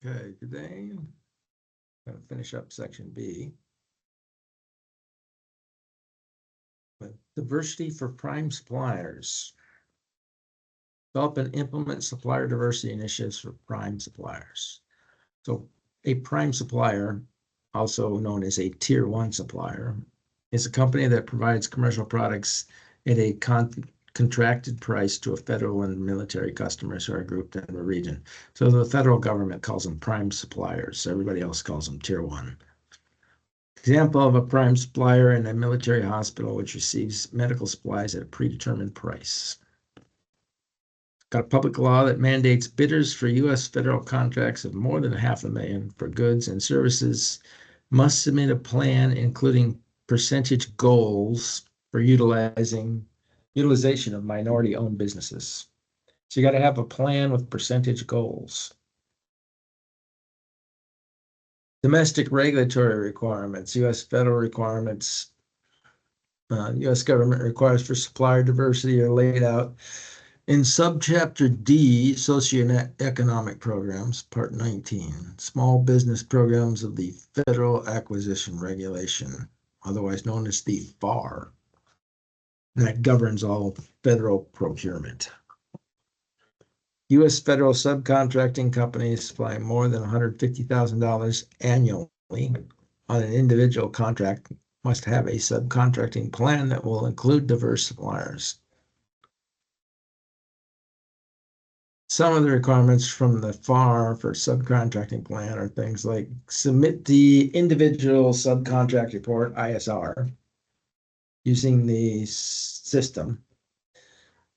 Okay, good day. Going to finish up section B. But diversity for prime suppliers. Develop and implement supplier diversity initiatives for prime suppliers. So a prime supplier, also known as a tier 1 supplier, is a company that provides commercial products at a contracted price to a federal and military customers who are grouped in a region. So the federal government calls them prime suppliers. Everybody else calls them tier 1. Example of a prime supplier in a military hospital which receives medical supplies at a predetermined price. Got a public law that mandates bidders for U.S. federal contracts of more than $500,000 for goods and services must submit a plan including percentage goals for utilization of minority-owned businesses. So you got to have a plan with percentage goals. Domestic regulatory requirements, U.S. federal requirements, U.S. government requires for supplier diversity are laid out in Subchapter D, Socioeconomic Programs, Part 19, Small Business Programs of the Federal Acquisition Regulation, otherwise known as the FAR. That governs all federal procurement. U.S. federal subcontracting companies supplying more than $150,000 annually on an individual contract must have a subcontracting plan that will include diverse suppliers. Some of the requirements from the FAR for subcontracting plan are things like submit the individual subcontract report, ISR, using the system.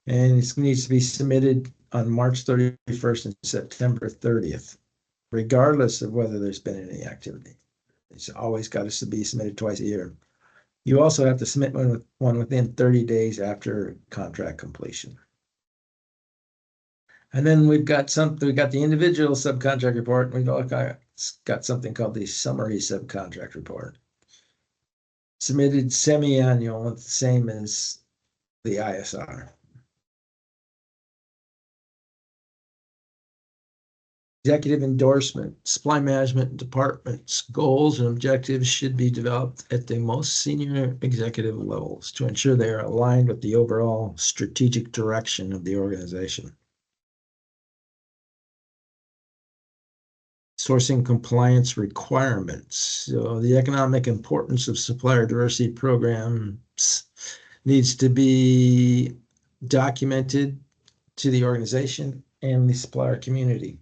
And it needs to be submitted on March 31st and September 30th, regardless of whether there's been any activity. It's always got to be submitted twice a year. You also have to submit one within 30 days after contract completion. And then we've got the individual subcontract report. We've got something called the summary subcontract report. Submitted semi-annual, the same as the ISR. Executive endorsement, supply management departments' goals and objectives should be developed at the most senior executive levels to ensure they are aligned with the overall strategic direction of the organization. Sourcing compliance requirements. So the economic importance of supplier diversity programs needs to be documented to the organization and the supplier community.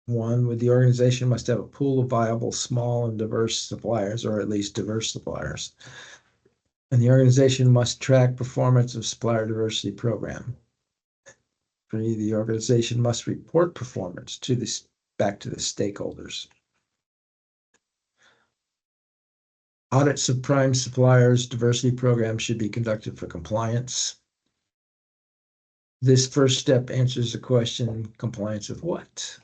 One, the organization must have a pool of viable, small, and diverse suppliers, or at least diverse suppliers. And the organization must track performance of supplier diversity program. Three, the organization must report performance back to the stakeholders. Audits of prime suppliers diversity programs should be conducted for compliance. This first step answers the question, compliance with what?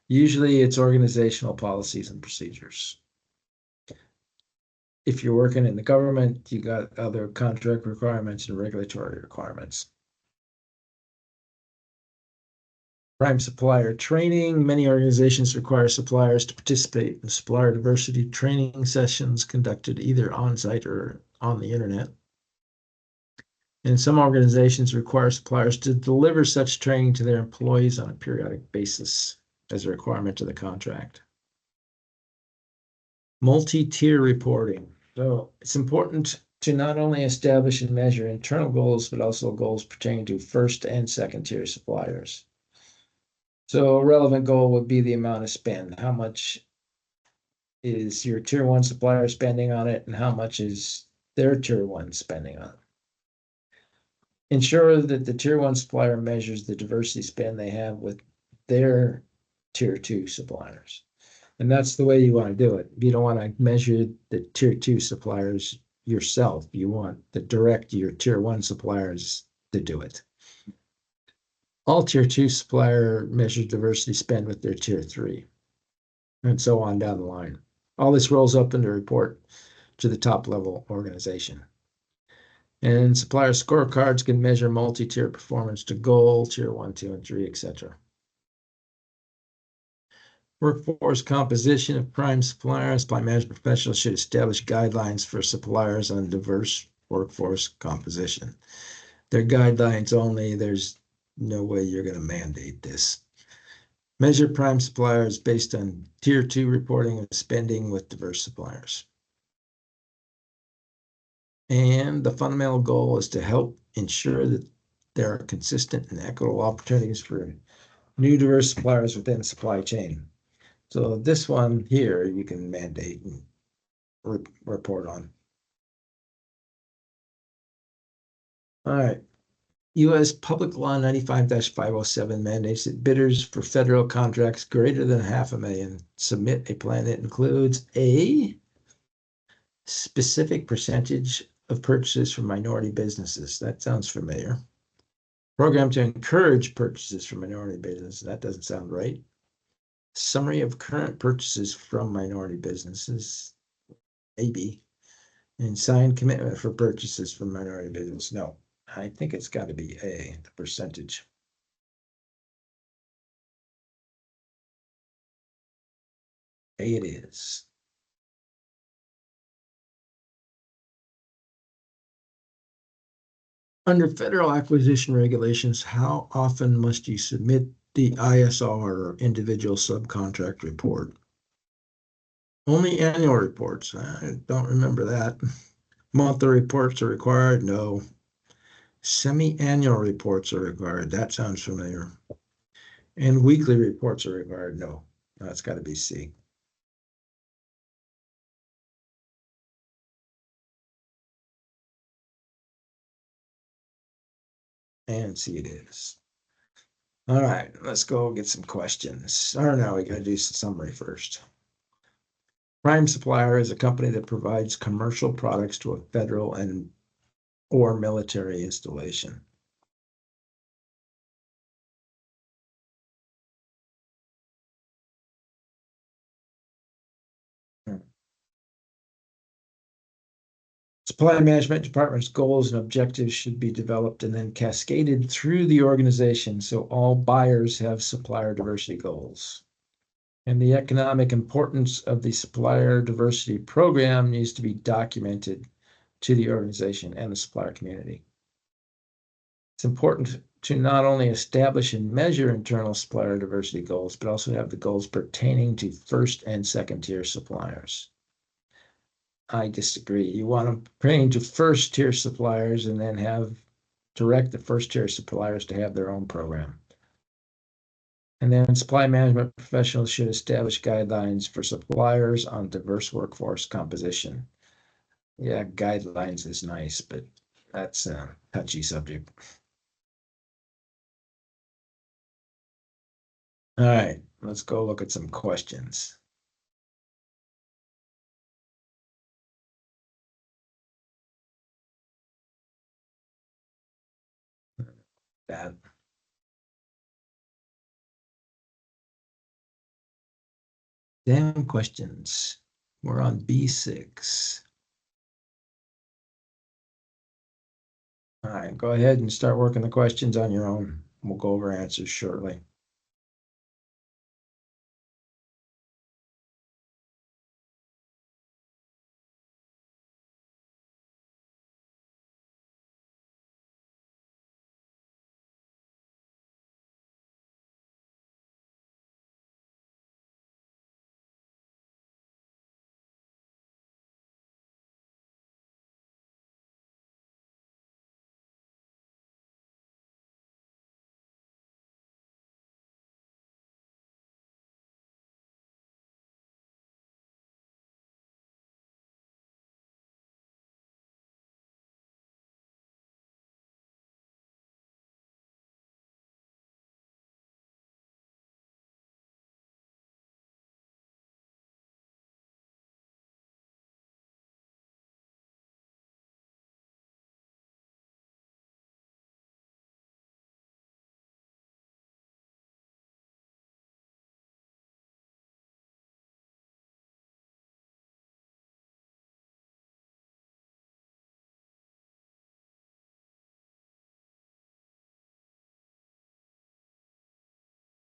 Usually it's organizational policies and procedures. If you're working in the government, you got other contract requirements and regulatory requirements. Prime supplier training. Many organizations require suppliers to participate in supplier diversity training sessions conducted either on-site or on the internet. And some organizations require suppliers to deliver such training to their employees on a periodic basis as a requirement to the contract. Multi-tier reporting. So it's important to not only establish and measure internal goals, but also goals pertaining to first and second tier suppliers. So a relevant goal would be the amount of spend. How much is your tier 1 supplier spending on it, and how much is their tier 1 spending on it? Ensure that the tier 1 supplier measures the diversity spend they have with their tier 2 suppliers. And that's the way you want to do it. You don't want to measure the tier 2 suppliers yourself. You want to direct your tier 1 suppliers to do it. All tier 2 supplier measures diversity spend with their tier 3, and so on down the line. All this rolls up in the report to the top level organization. And supplier scorecards can measure multi-tier performance to goal, tier 1, 2, and 3, etc. Workforce composition of prime suppliers. Supply management professionals should establish guidelines for suppliers on diverse workforce composition. They're guidelines only. There's no way you're going to mandate this. Measure prime suppliers based on tier 2 reporting and spending with diverse suppliers. And the fundamental goal is to help ensure that there are consistent and equitable opportunities for new diverse suppliers within the supply chain. So this one here, you can mandate and report on. All right. U.S. Public Law 95-507 mandates that bidders for federal contracts greater than $500,000 submit a plan that includes a specific percentage of purchases from minority businesses. That sounds familiar. Program to encourage purchases from minority businesses. That doesn't sound right. Summary of current purchases from minority businesses. Maybe. And signed commitment for purchases from minority business. No, I think it's got to be A, the percentage. A it is. Under federal acquisition regulations, how often must you submit the ISR or individual subcontract report? Only annual reports. I don't remember that. Monthly reports are required? No. Semi-annual reports are required. That sounds familiar. And weekly reports are required? No. That's got to be C. And C it is. All right, let's go get some questions. Or no, we got to do some summary first. Prime Supplier is a company that provides commercial products to a federal and or military installation. Supply management department's goals and objectives should be developed and then cascaded through the organization so all buyers have supplier diversity goals. And the economic importance of the supplier diversity program needs to be documented to the organization and the supplier community. It's important to not only establish and measure internal supplier diversity goals, but also have the goals pertaining to first and second tier suppliers. I disagree. You want them pertaining to first tier suppliers and then direct the first tier suppliers to have their own program. And then supply management professionals should establish guidelines for suppliers on diverse workforce composition. Yeah, guidelines is nice, but that's a touchy subject. All right, let's go look at some questions. That damn questions. We're on B6. All right, go ahead and start working the questions on your own. We'll go over answers shortly.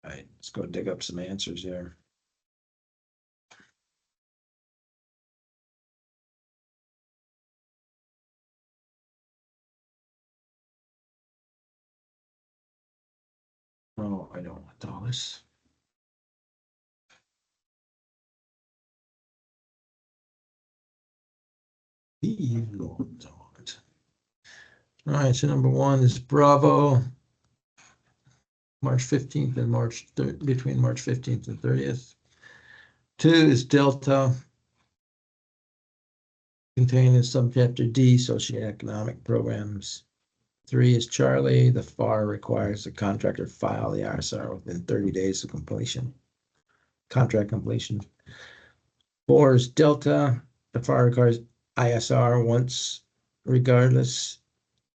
right, let's go dig up some answers here. Oh, I don't want all this. Lord. All right, so number one is Bravo. March 15th and between March 15th and 30th. 2 is Delta, contained in subchapter D, socioeconomic programs. 3 is Charlie. The FAR requires the contractor file the ISR within 30 days of completion. Contract completion. 4 is Delta. The FAR requires ISR once, regardless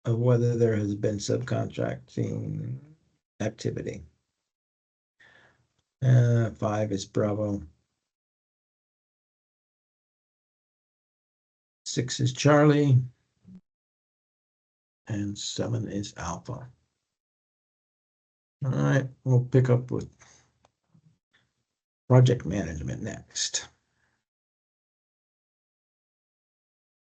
of whether there has been subcontracting activity. 5 is Bravo. 6 is Charlie. And 7 is Alpha. All right, we'll pick up with project management next.